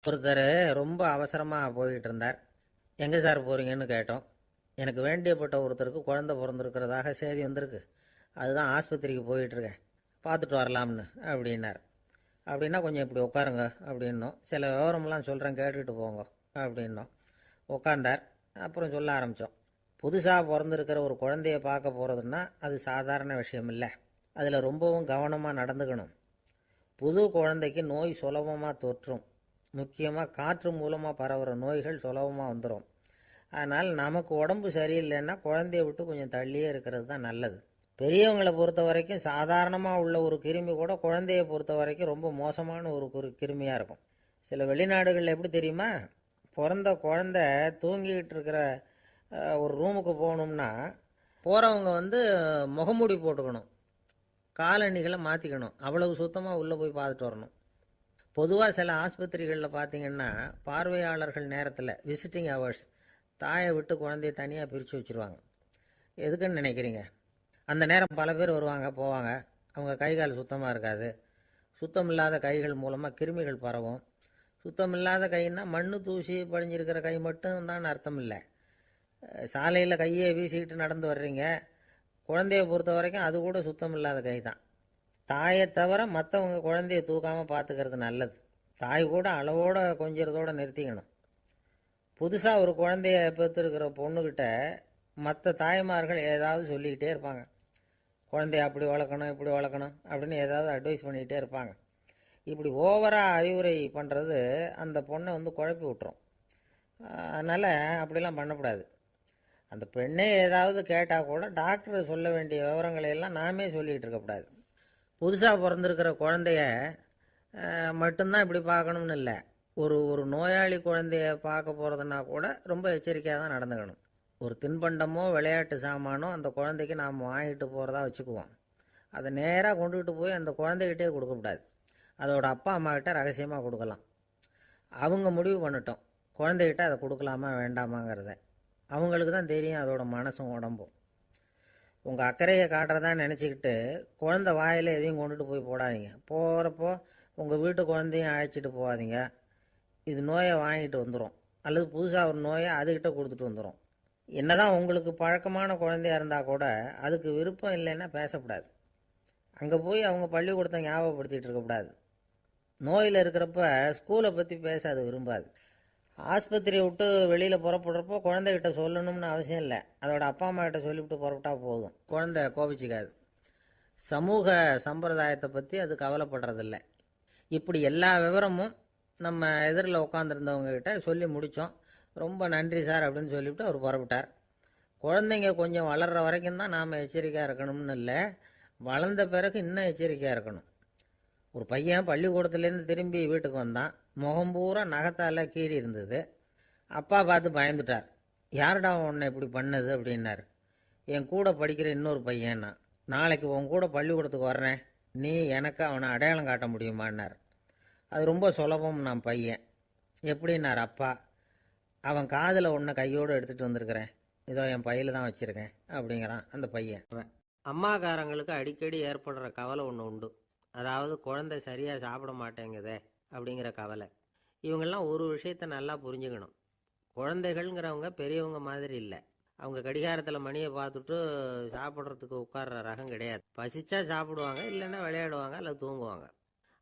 ஒருத்தர் ரொம்ப அவசரமாக போயிட்டு இருந்தார். எங்கே சார் போகிறீங்கன்னு கேட்டோம். எனக்கு வேண்டியப்பட்ட ஒருத்தருக்கு குழந்தை பிறந்திருக்கிறதாக செய்தி வந்திருக்கு. அதுதான் ஆஸ்பத்திரிக்கு போயிட்டுருக்கேன், பார்த்துட்டு வரலாம்னு அப்படின்னார். அப்படின்னா கொஞ்சம் இப்படி உட்காருங்க அப்படின்னோம். சில விவரமெல்லாம் சொல்கிறேன், கேட்டுட்டு போங்க அப்படின்னோம். உட்காந்தார். அப்புறம் சொல்ல ஆரம்பித்தோம். புதுசாக பிறந்திருக்கிற ஒரு குழந்தைய பார்க்க போகிறதுன்னா அது சாதாரண விஷயம் இல்லை. அதில் ரொம்பவும் கவனமாக நடந்துக்கணும். புது குழந்தைக்கு நோய் சுலபமாக தொற்றும். முக்கியமாக காற்று மூலமாக பரவுகிற நோய்கள் சுலபமாக வந்துடும். அதனால் நமக்கு உடம்பு சரியில்லைன்னா குழந்தைய விட்டு கொஞ்சம் தள்ளியே இருக்கிறது தான் நல்லது. பெரியவங்களை பொறுத்த வரைக்கும் சாதாரணமாக உள்ள ஒரு கிருமி கூட குழந்தைய பொறுத்த வரைக்கும் ரொம்ப மோசமான ஒரு கிருமியாக இருக்கும். சில வெளிநாடுகளில் எப்படி தெரியுமா, பிறந்த குழந்தை தூங்கிக்கிட்டு இருக்கிற ஒரு ரூமுக்கு போகணும்னா போகிறவங்க முகமூடி போட்டுக்கணும், காலணிகளை மாற்றிக்கணும், அவ்வளவு சுத்தமாக உள்ளே போய் பார்த்துட்டு வரணும். பொதுவாக சில ஆஸ்பத்திரிகளில் பார்த்தீங்கன்னா பார்வையாளர்கள் நேரத்தில் விசிட்டிங் ஹவர்ஸ் தாயை விட்டு குழந்தைய தனியாக பிரித்து வச்சுருவாங்க. எதுக்குன்னு நினைக்கிறீங்க? அந்த நேரம் பல பேர் வருவாங்க போவாங்க. அவங்க கை கால் சுத்தமாக இருக்காது. சுத்தம் இல்லாத கைகள் மூலமாக கிருமிகள் பரவும். சுத்தம் இல்லாத கைன்னா மண்ணு தூசி படிஞ்சிருக்கிற கை மட்டும் தான் அர்த்தம் இல்லை. சாலையில் கையை வீசிக்கிட்டு நடந்து வர்றீங்க, குழந்தைய பொறுத்த வரைக்கும் அது கூட சுத்தம் இல்லாத கை தான். தாயை தவிர மற்றவங்க குழந்தைய தூக்காமல் பார்த்துக்கிறது நல்லது. தாய் கூட அளவோட கொஞ்சிறதோடு நிறுத்திக்கணும். புதுசாக ஒரு குழந்தைய பெற்றுருக்கிற பொண்ணுக்கிட்ட மற்ற தாய்மார்கள் ஏதாவது சொல்லிக்கிட்டே இருப்பாங்க. குழந்தைய அப்படி வளர்க்கணும் இப்படி வளர்க்கணும் அப்படின்னு ஏதாவது அட்வைஸ் பண்ணிக்கிட்டே இருப்பாங்க. இப்படி ஓவராக அறிவுரை பண்ணுறது அந்த பொண்ணை குழப்பி விட்டுரும். அதனால் அப்படிலாம் பண்ணக்கூடாது. அந்த பெண்ணே ஏதாவது கேட்டால் கூட டாக்டர் சொல்ல வேண்டிய விவரங்களை எல்லாம் நாமே சொல்லிகிட்டு இருக்கக்கூடாது. புதுசாக பிறந்திருக்கிற குழந்தைய மட்டும்தான் இப்படி பார்க்கணும்னு இல்லை. ஒரு நோயாளி குழந்தைய பார்க்க போகிறதுனா கூட ரொம்ப எச்சரிக்கையாக தான் நடந்துக்கணும். ஒரு தின்பண்டமோ விளையாட்டு சாமானோ அந்த குழந்தைக்கு நாம் வாங்கிட்டு போகிறதா வச்சுக்குவோம். அதை நேராக கொண்டுகிட்டு போய் அந்த குழந்தைகிட்டே கொடுக்கக்கூடாது. அதோட அப்பா அம்மா கிட்ட ரகசியமாக கொடுக்கலாம். அவங்க முடிவு பண்ணட்டும் குழந்தைகிட்ட அதை கொடுக்கலாமா வேண்டாமாங்கிறத. அவங்களுக்கு தான் தெரியும் அதோட மனசும் உடம்பும். உங்கள் அக்கறையை காட்டுறதா நினச்சிக்கிட்டு குழந்தை வாயில் எதையும் கொண்டுட்டு போய் போடாதீங்க. போகிறப்போ உங்கள் வீட்டு குழந்தையும் அழைச்சிட்டு போகாதீங்க. இது நோயை வாங்கிட்டு வந்துடும், அல்லது புதுசாக ஒரு நோயை அதுக்கிட்ட கொடுத்துட்டு வந்துடும். என்னதான் உங்களுக்கு பழக்கமான குழந்தையா இருந்தால் கூட அதுக்கு விருப்பம் இல்லைன்னா பேசக்கூடாது. அங்கே போய் அவங்க பள்ளிக்கூடத்தை ஞாபகப்படுத்திகிட்டு இருக்கக்கூடாது. நோயில் இருக்கிறப்ப ஸ்கூலை பற்றி பேச அது விரும்பாது. ஆஸ்பத்திரியை விட்டு வெளியில் புறப்படுறப்போ குழந்தைகிட்ட சொல்லணும்னு அவசியம் இல்லை. அதோட அப்பா அம்மா கிட்ட சொல்லிவிட்டு புறப்பட்டா போதும், குழந்தை கோபிச்சிக்காது. சமூக சம்பிரதாயத்தை பற்றி அது கவலைப்படுறதில்ல. இப்படி எல்லா விவரமும் நம்ம எதிரில் உட்காந்துருந்தவங்க கிட்ட சொல்லி முடித்தோம். ரொம்ப நன்றி சார் அப்படின்னு சொல்லிவிட்டு அவர் புறப்பட்டார். குழந்தைங்க கொஞ்சம் வளர்கிற வரைக்கும் தான் நாம் எச்சரிக்கையாக இருக்கணும்னு இல்லை, வளர்ந்த பிறகு இன்னும் எச்சரிக்கையாக இருக்கணும். ஒரு பையன் பள்ளிக்கூடத்துலேருந்து திரும்பி வீட்டுக்கு வந்தான். முகம் பூரா நகத்தால் கீறி இருந்தது. அப்பா பார்த்து பயந்துட்டார். யாருடா உன்னை இப்படி பண்ணது அப்படின்னார். என் கூட படிக்கிற இன்னொரு பையன்னா. நாளைக்கு உன் கூட பள்ளிக்கூடத்துக்கு வர்றேன், நீ எனக்கு அவனை அடையாளம் காட்ட முடியுமான்னார். அது ரொம்ப சுலபம் நான் பையன். எப்படின்னார் அப்பா. அவன் காதில் ஒன்று கையோடு எடுத்துகிட்டு வந்திருக்கிறேன், இதோ என் பையில் தான் வச்சுருக்கேன் அப்படிங்கிறான் அந்த பையன். அம்மாக்காரங்களுக்கு அடிக்கடி ஏற்படுற கவலை ஒன்று உண்டு. அதாவது குழந்தை சரியாக சாப்பிட மாட்டேங்குதே அப்படிங்கிற கவலை. இவங்கெல்லாம் ஒரு விஷயத்த நல்லா புரிஞ்சுக்கணும். குழந்தைகள்ங்கிறவங்க பெரியவங்க மாதிரி இல்லை. அவங்க கடிகாரத்தில் மணியை பார்த்துட்டு சாப்பிட்றதுக்கு உட்கார்ற ரகம் கிடையாது. பசிச்சா சாப்பிடுவாங்க, இல்லைன்னா விளையாடுவாங்க அல்லது தூங்குவாங்க.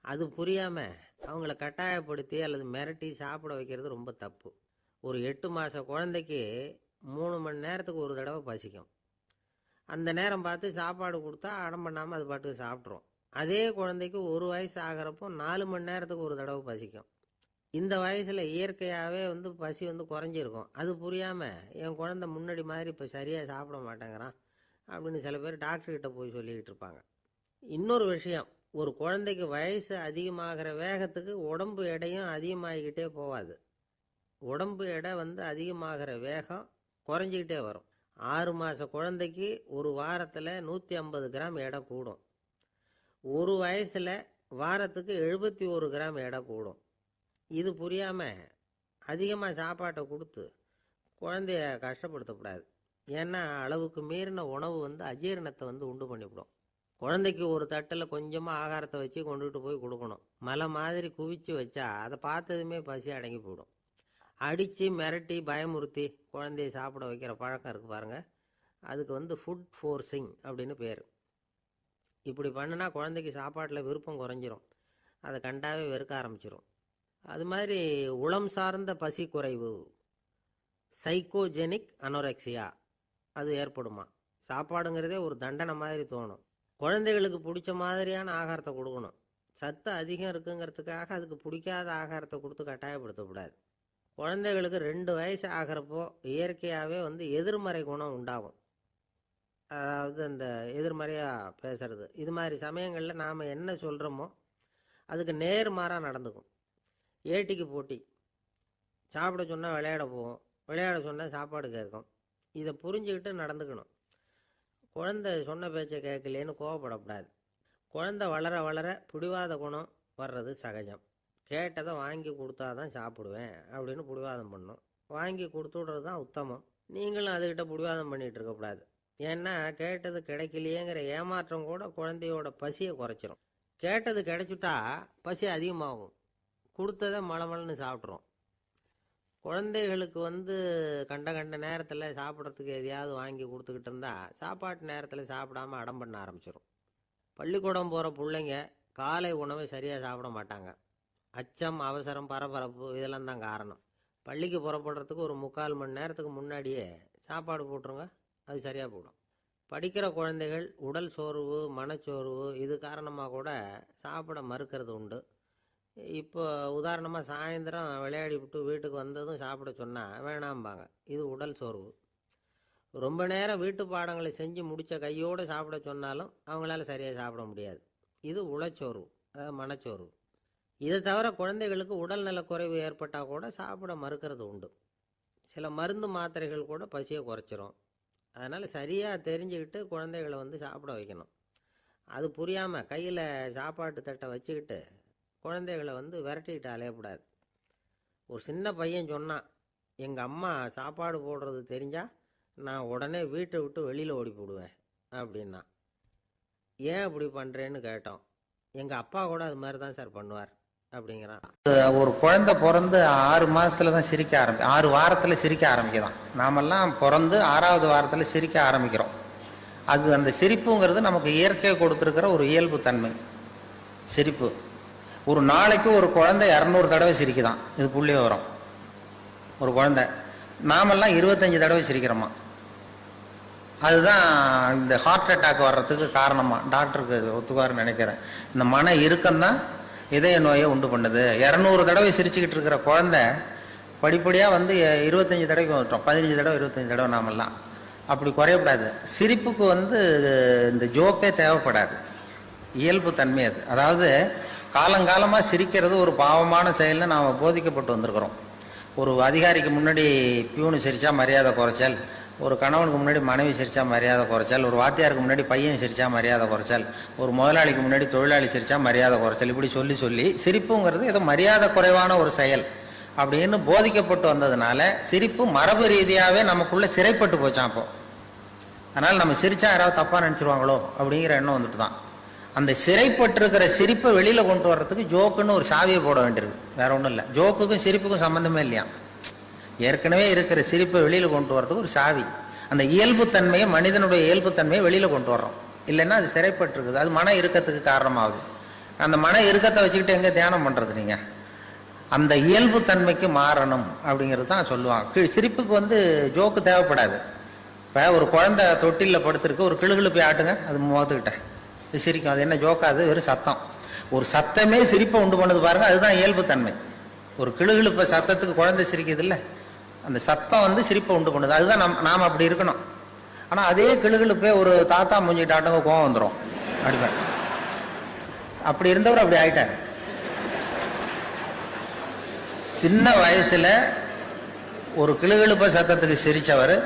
அது புரியாமல் அவங்கள கட்டாயப்படுத்தி அல்லது மிரட்டி சாப்பிட வைக்கிறது ரொம்ப தப்பு. ஒரு 8 மாத குழந்தைக்கு 3 மணி நேரத்துக்கு ஒரு தடவை பசிக்கும். அந்த நேரம் பார்த்து சாப்பாடு கொடுத்தா அடம் பண்ணாமல் அது பாட்டுக்கு சாப்பிட்றோம். அதே குழந்தைக்கு 1 வயசு ஆகிறப்போ 4 மணி நேரத்துக்கு ஒரு தடவை பசிக்கும். இந்த வயசில் இயற்கையாகவே பசி குறைஞ்சிருக்கும். அது புரியாமல் என் குழந்தை முன்னாடி மாதிரி இப்போ சரியாக சாப்பிட மாட்டேங்கிறான் அப்படின்னு சில பேர் டாக்டர்கிட்ட போய் சொல்லிக்கிட்டு இருப்பாங்க. இன்னொரு விஷயம், ஒரு குழந்தைக்கு வயசு அதிகமாகிற வேகத்துக்கு உடம்பு எடையும் அதிகமாகிக்கிட்டே போகாது. உடம்பு எடை அதிகமாகிற வேகம் குறைஞ்சிக்கிட்டே வரும். 6 மாத குழந்தைக்கு ஒரு வாரத்தில் 150 கிராம் எடை கூடும். ஒரு வயசில் வாரத்துக்கு 71 கிராம் எடை கூடும். இது புரியாமல் அதிகமாக சாப்பாட்டை கொடுத்து குழந்தைய கஷ்டப்படுத்தக்கூடாது. ஏன்னா அளவுக்கு மீறின உணவு அஜீரணத்தை உண்டு பண்ணிவிடும். குழந்தைக்கு ஒரு தட்டில் கொஞ்சமாக ஆகாரத்தை வச்சு கொண்டுகிட்டு போய் கொடுக்கணும். மலை மாதிரி குவிச்சு வச்சா அதை பார்த்ததுமே பசி அடங்கி போயிடும். அடித்து மிரட்டி பயமுறுத்தி குழந்தைய சாப்பிட வைக்கிற பழக்கம் இருக்குது பாருங்கள், அதுக்கு ஃபுட் ஃபோர்ஸிங் அப்படின்னு பேர். இப்படி பண்ணுனா குழந்தைக்கு சாப்பாட்டில் விருப்பம் குறைஞ்சிரும், அதை கண்டாவே வெறுக்க ஆரம்பிச்சிடும். அது மாதிரி உளம் சார்ந்த பசி குறைவு, சைக்கோஜெனிக் அனோரெக்சியா, அது ஏற்படுமா. சாப்பாடுங்கிறதே ஒரு தண்டனை மாதிரி தோணும். குழந்தைகளுக்கு பிடிச்ச மாதிரியான ஆகாரத்தை கொடுக்கணும். சத்து அதிகம் இருக்குங்கிறதுக்காக அதுக்கு பிடிக்காத ஆகாரத்தை கொடுத்து கட்டாயப்படுத்தக்கூடாது. குழந்தைகளுக்கு 2 வயசு ஆகிறப்போ இயற்கையாகவே எதிர்மறை குணம் உண்டாகும். அதாவது அந்த எதிர்மறையாக பேசுறது. இது மாதிரி சமயங்களில் நாம் என்ன சொல்கிறோமோ அதுக்கு நேர்மாறாக நடந்துக்கும். ஏட்டிக்கு போட்டி, சாப்பிட சொன்னால் விளையாட போவோம், விளையாட சொன்னால் சாப்பாடு கேட்கும். இதை புரிஞ்சுக்கிட்டு நடந்துக்கணும். குழந்தை சொன்ன பேச்சை கேட்கலேன்னு கோவப்படக்கூடாது. குழந்தை வளர வளர பிடிவாத குணம் வர்றது சகஜம். கேட்டதை வாங்கி கொடுத்தா தான் சாப்பிடுவேன் அப்படின்னு பிடிவாதம் பண்ணும். வாங்கி கொடுத்து விடுறது தான் உத்தமம். நீங்களும் அதுக்கிட்ட பிடிவாதம் பண்ணிகிட்டு இருக்கக்கூடாது. ஏன்னா கேட்டது கிடைக்கலையேங்கிற ஏமாற்றம் கூட குழந்தையோட பசியை குறைச்சிரும். கேட்டது கிடைச்சிட்டா பசி அதிகமாகும், கொடுத்ததை மளமளன்னு சாப்பிட்றோம். குழந்தைகளுக்கு கண்ட நேரத்தில் சாப்பிட்றதுக்கு எதையாவது வாங்கி கொடுத்துக்கிட்டு இருந்தால் சாப்பாட்டு நேரத்தில் சாப்பிடாம அடம் பண்ண ஆரம்பிச்சிடும். பள்ளிக்கூடம் போகிற பிள்ளைங்க காலை உணவை சரியாக சாப்பிட மாட்டாங்க. அச்சம், அவசரம், பரபரப்பு இதெல்லாம் தான் காரணம். பள்ளிக்கு புறப்படுறதுக்கு ஒரு 3/4 மணி நேரத்துக்கு முன்னாடியே சாப்பாடு போட்டுருங்க, அது சரியாக போடும். படிக்கிற குழந்தைகள் உடல் சோர்வு, மனச்சோர்வு இது காரணமாக கூட சாப்பிட மறுக்கிறது உண்டு. இப்போ உதாரணமாக சாயந்தரம் விளையாடி விட்டு வீட்டுக்கு வந்ததும் சாப்பிட சொன்னால் வேணாம்பாங்க. இது உடல் சோர்வு. ரொம்ப நேரம் வீட்டு பாடங்களை செஞ்சு முடித்த கையோடு சாப்பிட சொன்னாலும் அவங்களால சரியாக சாப்பிட முடியாது. இது உளச்சோர்வு, அதாவது மனச்சோர்வு. இதை தவிர குழந்தைகளுக்கு உடல்நல குறைவு ஏற்பட்டால் கூட சாப்பிட மறுக்கிறது உண்டு. சில மருந்து மாத்திரைகள் கூட பசியை குறைச்சிரும். அதனால் சரியாக தெரிஞ்சுக்கிட்டு குழந்தைகளை சாப்பிட வைக்கணும். அது புரியாமல் கையில் சாப்பாட்டு தட்டை வச்சுக்கிட்டு குழந்தைகளை விரட்டிக்கிட்டு அலையக்கூடாது. ஒரு சின்ன பையன் சொன்னான், எங்கள் அம்மா சாப்பாடு போடுறது தெரிஞ்சால் நான் உடனே வீட்டை விட்டு வெளியில் ஓடி போடுவேன் அப்படின்னா. ஏன் அப்படி பண்ணுறேன்னு கேட்டோம். எங்கள் அப்பா கூட அது மாதிரி தான் சார் பண்ணுவார் அப்படிங்கிறான். ஒரு குழந்தை பிறந்து 6 மாசத்துல தான் சிரிக்க 6 வாரத்தில் சிரிக்க ஆரம்பிக்கிறோம். நாமெல்லாம் பிறந்து 6வது வாரத்தில் சிரிக்க ஆரம்பிக்கிறோம். அது அந்த சிரிப்புங்கிறது நமக்கு இயற்கை கொடுத்துருக்கிற ஒரு இயல்பு தன்மை. சிரிப்பு ஒரு நாளைக்கு ஒரு குழந்தை 200 தடவை சிரிக்குதான். இது புள்ளி விவரம். ஒரு குழந்தை, நாமெல்லாம் 25 தடவை சிரிக்கிறோமா. அதுதான் இந்த ஹார்ட் அட்டாக் வர்றதுக்கு காரணமா. டாக்டருக்கு ஒத்துவாருன்னு நினைக்கிறேன். இந்த மன இறுக்கம்தான் இதய நோயை உண்டு பண்ணுது. 200 தடவை சிரிச்சுக்கிட்டு இருக்கிற குழந்தை படிப்படியாக 25 தடவைக்கு வந்துட்டோம். 15 தடவை 25 தடவை. நாமெல்லாம் அப்படி குறையப்படாது. சிரிப்புக்கு இந்த ஜோக்கே தேவைப்படாது. இயல்பு தன்மை அது. அதாவது காலங்காலமாக சிரிக்கிறது ஒரு பாவமான செயல்னு நாம் போதிக்கப்பட்டு வந்திருக்கிறோம். ஒரு அதிகாரிக்கு முன்னாடி பியூனு சிரிச்சா மரியாதை குறைச்சல், ஒரு கணவனுக்கு முன்னாடி மனைவி சிரிச்சா மரியாதை குறைச்சல், ஒரு வாத்தியாருக்கு முன்னாடி பையன் சிரிச்சா மரியாதை குறைச்சல், ஒரு முதலாளிக்கு முன்னாடி தொழிலாளி சிரிச்சா மரியாதை குறைச்சல், இப்படி சொல்லி சொல்லி சிரிப்புங்கிறது ஏதோ மரியாதை குறைவான ஒரு செயல் அப்படின்னு போதிக்கப்பட்டு வந்ததுனால சிரிப்பு மரபு ரீதியாகவே நமக்குள்ள சிறைப்பட்டு போச்சான். அப்போ அதனால நம்ம சிரிச்சா யாராவது தப்பா நினைச்சிருவாங்களோ அப்படிங்கிற எண்ணம் வந்துட்டு தான். அந்த சிறைப்பட்டிருக்கிற சிரிப்பை வெளியில கொண்டு வர்றதுக்கு ஜோக்குன்னு ஒரு சாவியை போட வேண்டியிருக்கு. வேற ஒன்றும் இல்லை. ஜோக்குக்கும் சிரிப்புக்கும் சம்பந்தமே இல்லையா. ஏற்கனவே இருக்கிற சிரிப்பை வெளியில கொண்டு வர்றதுக்கு ஒரு சாவி. அந்த இயல்புத்தன்மையை, மனிதனுடைய இயல்புத்தன்மையை வெளியில கொண்டு வர்றோம். இல்லைன்னா அது சிறைப்பட்டிருக்குது. அது மன இறுக்கத்துக்கு காரணமாகுது. அந்த மன இறுக்கத்தை வச்சுக்கிட்டு எங்க தியானம் பண்றது நீங்க? அந்த இயல்புத்தன்மைக்கு மாறணும் அப்படிங்கிறது தான் சொல்லுவாங்க. சிரிப்புக்கு ஜோக்கு தேவைப்படாது. இப்போ ஒரு குழந்தை தொட்டில படுத்திருக்கு, ஒரு கிளுகிழு ஆட்டுங்க, அது முகத்துக்கிட்ட இது சிரிக்கும். அது என்ன ஜோக்கா? அது வெறும் சத்தம். ஒரு சத்தமே சிரிப்பை உண்டு பண்ணுது பாருங்க, அதுதான் இயல்புத்தன்மை. ஒரு கிளுகிழுப்ப சத்தத்துக்கு குழந்தை சிரிக்குது இல்லை, அந்த சத்தம் சிரிப்பை உண்டு பண்ணுது. அதுதான் நாம் அப்படி இருக்கணும். ஆனா அதே கிளுகிழுப்பே ஒரு தாத்தா மூஞ்சிட்டு ஆட்டங்க கோவம் வந்துடும் அடிப்பேன். அப்படி இருந்தவர் அப்படி ஆயிட்டார். சின்ன வயசுல ஒரு கிளுகிழுப்ப சத்தத்துக்கு சிரிச்சவர்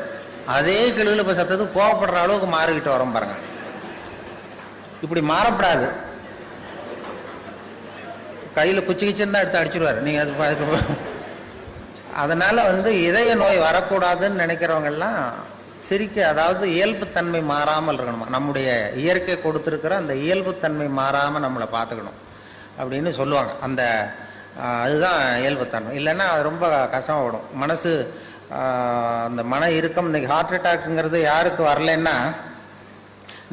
அதே கிளுகிழுப்ப சத்தத்துக்கு கோவப்படுற அளவுக்கு மாறிக்கிட்டு வரோம் பாருங்க. இப்படி மாறப்படாது. கையில குச்சி கிச்சின்னு தான் எடுத்து அடிச்சிருவாரு நீங்க. அது அதனால இதய நோய் வரக்கூடாதுன்னு நினைக்கிறவங்க எல்லாம் சிரிக்க, அதாவது இயல்புத்தன்மை மாறாமல் இருக்கணுமா, நம்முடைய இயற்கை கொடுத்துருக்கிற அந்த இயல்புத்தன்மை மாறாமல் நம்மளை பார்த்துக்கணும் அப்படின்னு சொல்லுவாங்க. அந்த அதுதான் இயல்புத்தன்மை. இல்லைன்னா அது ரொம்ப கஷ்டமாக விடும் மனசு. அந்த மன இறுக்கம், இன்னைக்கு ஹார்ட் அட்டாக்குங்கிறது யாருக்கு வரலன்னா,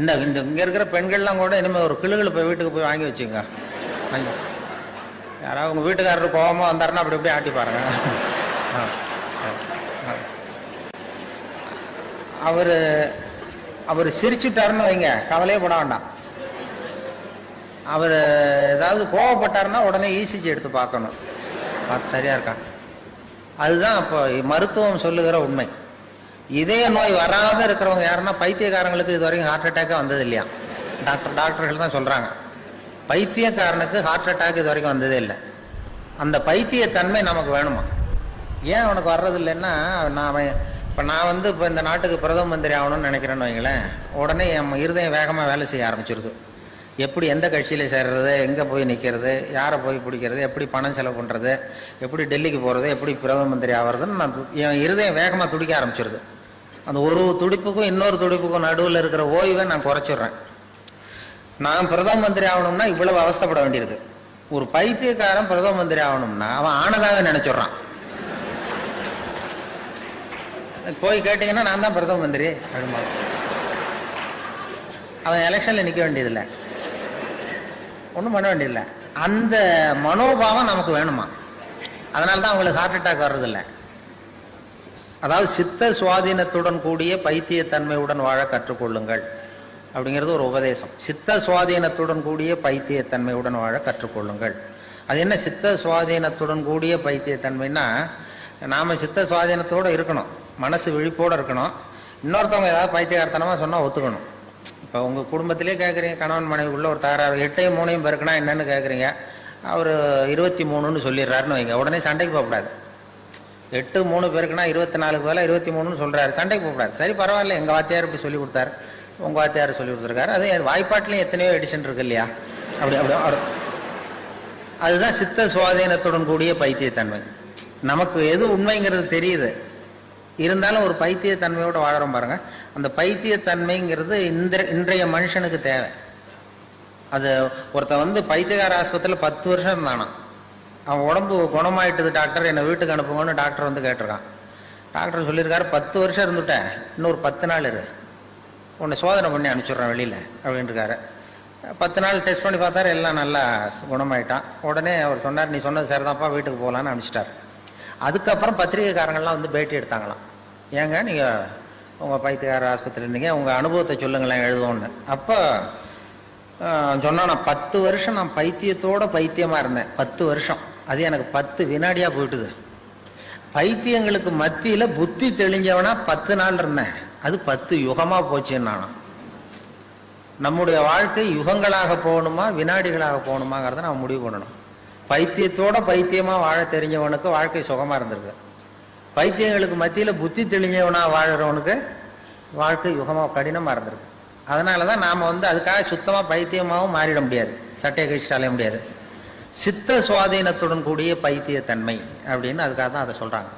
இந்த இங்கே இருக்கிற பெண்கள்லாம் கூட இனிமேல் ஒரு கிளுகிழு போய் வீட்டுக்கு போய் வாங்கி வச்சுங்க. வாங்கி யாராவது உங்கள் வீட்டுக்காரர் கோபமாக வந்தாருன்னா அப்படி இப்படி ஆட்டி பாருங்க. அவர் சிரிச்சுட்டாருன்னு வைங்க, கவலையே பட வேண்டாம். அவர் ஏதாவது கோவப்பட்டாருன்னா உடனே இசிஜி எடுத்து பார்க்கணும், பார்த்து சரியா இருக்கா. அதுதான் இப்போ மருத்துவம் சொல்லுகிற உண்மை. இதய நோய் வராத இருக்கிறவங்க யாருன்னா பைத்தியக்காரங்களுக்கு இது வரைக்கும் ஹார்ட் அட்டாக்கே வந்தது இல்லையா. டாக்டர்கள் தான் சொல்றாங்க, பைத்தியக்காரனுக்கு ஹார்ட் அட்டாக் இது வரைக்கும் வந்ததே இல்லை. அந்த பைத்தியத்தன்மை நமக்கு வேணுமா? ஏன் அவனுக்கு வர்றது இல்லைன்னா, நான் இப்போ இந்த நாட்டுக்கு பிரதம மந்திரி ஆகணும்னு நினைக்கிறேன்னு வைங்களேன், உடனே என் இருதயம் வேகமாக வேலை செய்ய ஆரம்பிச்சிருது. எப்படி எந்த கட்சியில் சேர்றது, எங்கே போய் நிற்கிறது, யாரை போய் பிடிக்கிறது, எப்படி பணம் செலவு பண்ணுறது, எப்படி டெல்லிக்கு போகிறது, எப்படி பிரதம மந்திரி ஆகிறதுன்னு என் இருதயம் வேகமாக துடிக்க ஆரம்பிச்சிருது. அந்த ஒரு துடிப்புக்கும் இன்னொரு துடிப்புக்கும் நடுவில் இருக்கிற ஓய்வை நான் குறைச்சிடுறேன். நான் பிரதம மந்திரி ஆகணும்னா இவ்வளவு அவஸ்தைப்பட வேண்டியிருக்கு. ஒரு பைத்தியக்காரன் பிரதம மந்திரி ஆகணும்னா அவன் ஆனதாவே நினைச்சிடுறான். போய் கேட்டீங்கன்னா நான் தான் பிரதம மந்திரி அப்படிமா, அவன் எலெக்ஷன்ல நிற்க வேண்டியதில்லை, ஒன்றும் பண்ண வேண்டியதில்லை. அந்த மனோபாவம் நமக்கு வேணுமா? அதனால தான் அவங்களுக்கு ஹார்ட் அட்டாக் வர்றதில்லை. அதாவது சித்த சுவாதீனத்துடன் கூடிய பைத்தியத்தன்மையுடன் வாழ கற்றுக்கொள்ளுங்கள் அப்படிங்கிறது ஒரு உபதேசம். சித்த சுவாதீனத்துடன் கூடிய பைத்தியத்தன்மையுடன் வாழ கற்றுக்கொள்ளுங்கள். அது என்ன சித்த சுவாதீனத்துடன் கூடிய பைத்தியத்தன்மைன்னா, நாம சித்த சுவாதீனத்தோடு இருக்கணும், மனசு விழிப்போடு இருக்கணும். இன்னொருத்தவங்க ஏதாவது பைத்தியகாரத்தனமாக சொன்னால் ஒத்துக்கணும். இப்போ உங்கள் குடும்பத்திலே கேட்குறீங்க, கணவன் மனைவிக்குள்ள ஒரு தகராறு, 8 3 பெருக்குனா என்னன்னு கேட்குறீங்க, அவர் 23ன்னு சொல்லிடுறாருன்னு வைங்க, உடனே சண்டைக்கு போகக்கூடாது. 8 3 பெருக்குனா 24 பதிலாக 23ன்னு சொல்கிறாரு, சண்டைக்கு போகக்கூடாது. சரி பரவாயில்ல, எங்கள் வாத்தியார் இப்படி சொல்லி கொடுத்தாரு, உங்கள் வாத்தியார் சொல்லி கொடுத்துருக்காரு, அது வாய்ப்பாட்டிலையும் எத்தனையோ எடிஷன் இருக்கு இல்லையா. அப்படி அதுதான் சித்த சுவாதீனத்துடன் கூடிய பைத்தியத்தன்மை. நமக்கு எது உண்மைங்கிறது தெரியுது, இருந்தாலும் ஒரு பைத்தியத்தன்மையோடு வாழறோம் பாருங்க. அந்த பைத்தியத்தன்மைங்கிறது இன்றைய மனுஷனுக்கு தேவை. அது ஒருத்தன் பைத்தியகார ஆஸ்பத்திரியில் 10 வருஷம் இருந்தானா, அவன் உடம்பு குணமாயிட்டது டாக்டர், என்னை வீட்டுக்கு அனுப்புங்கன்னு டாக்டர் கேட்டிருக்கான். டாக்டர் சொல்லியிருக்காரு, 10 வருஷம் இருந்துட்டேன், இன்னொரு 10 நாள் இரு, உன்னை சோதனை பண்ணி அனுப்பிச்சுட்றேன் வெளியில் அப்படின்னு இருக்காரு. 10 நாள் டெஸ்ட் பண்ணி பார்த்தாரு, எல்லாம் நல்லா குணமாயிட்டான். உடனே அவர் சொன்னார், நீ சொன்னது சரிதான்ப்பா, வீட்டுக்கு போகலான்னு அனுப்பிச்சிட்டார். அதுக்கப்புறம் பத்திரிகைக்காரங்கள்லாம் பேட்டி எடுத்தாங்களாம், ஏங்க நீங்கள் உங்கள் பைத்தியக்கார ஆஸ்பத்திரி இருந்தீங்க, உங்கள் அனுபவத்தை சொல்லுங்களேன் எழுதுவோன்னு. அப்போ சொன்னால், நான் 10 வருஷம் நான் பைத்தியத்தோட பைத்தியமாக இருந்தேன். 10 வருஷம், அது எனக்கு 10 வினாடியாக போயிட்டுது. பைத்தியங்களுக்கு மத்தியில் புத்தி தெளிஞ்சவனா 10 நாள் இருந்தேன், அது 10 யுகமாக போச்சுன்னு நானும். நம்முடைய வாழ்க்கை யுகங்களாக போகணுமா வினாடிகளாக போகணுமாங்கிறத நம்ம முடிவு பண்ணணும். பைத்தியத்தோட பைத்தியமா வாழ தெரிஞ்சவனுக்கு வாழ்க்கை சுகமா இருந்திருக்கு. பைத்தியங்களுக்கு மத்தியில புத்தி தெளிஞ்சவனா வாழறவனுக்கு வாழ்க்கை யுகமா கடினமா இருந்திருக்கு. அதனாலதான் நாம அதுக்காக சுத்தமா பைத்தியமாவும் மாறிட முடியாது, சட்டையை கழிச்சுட்டு அலைய முடியாது. சித்த சுவாதீனத்துடன் கூடிய பைத்தியத்தன்மை அப்படின்னு அதுக்காக தான் அதை சொல்றாங்க.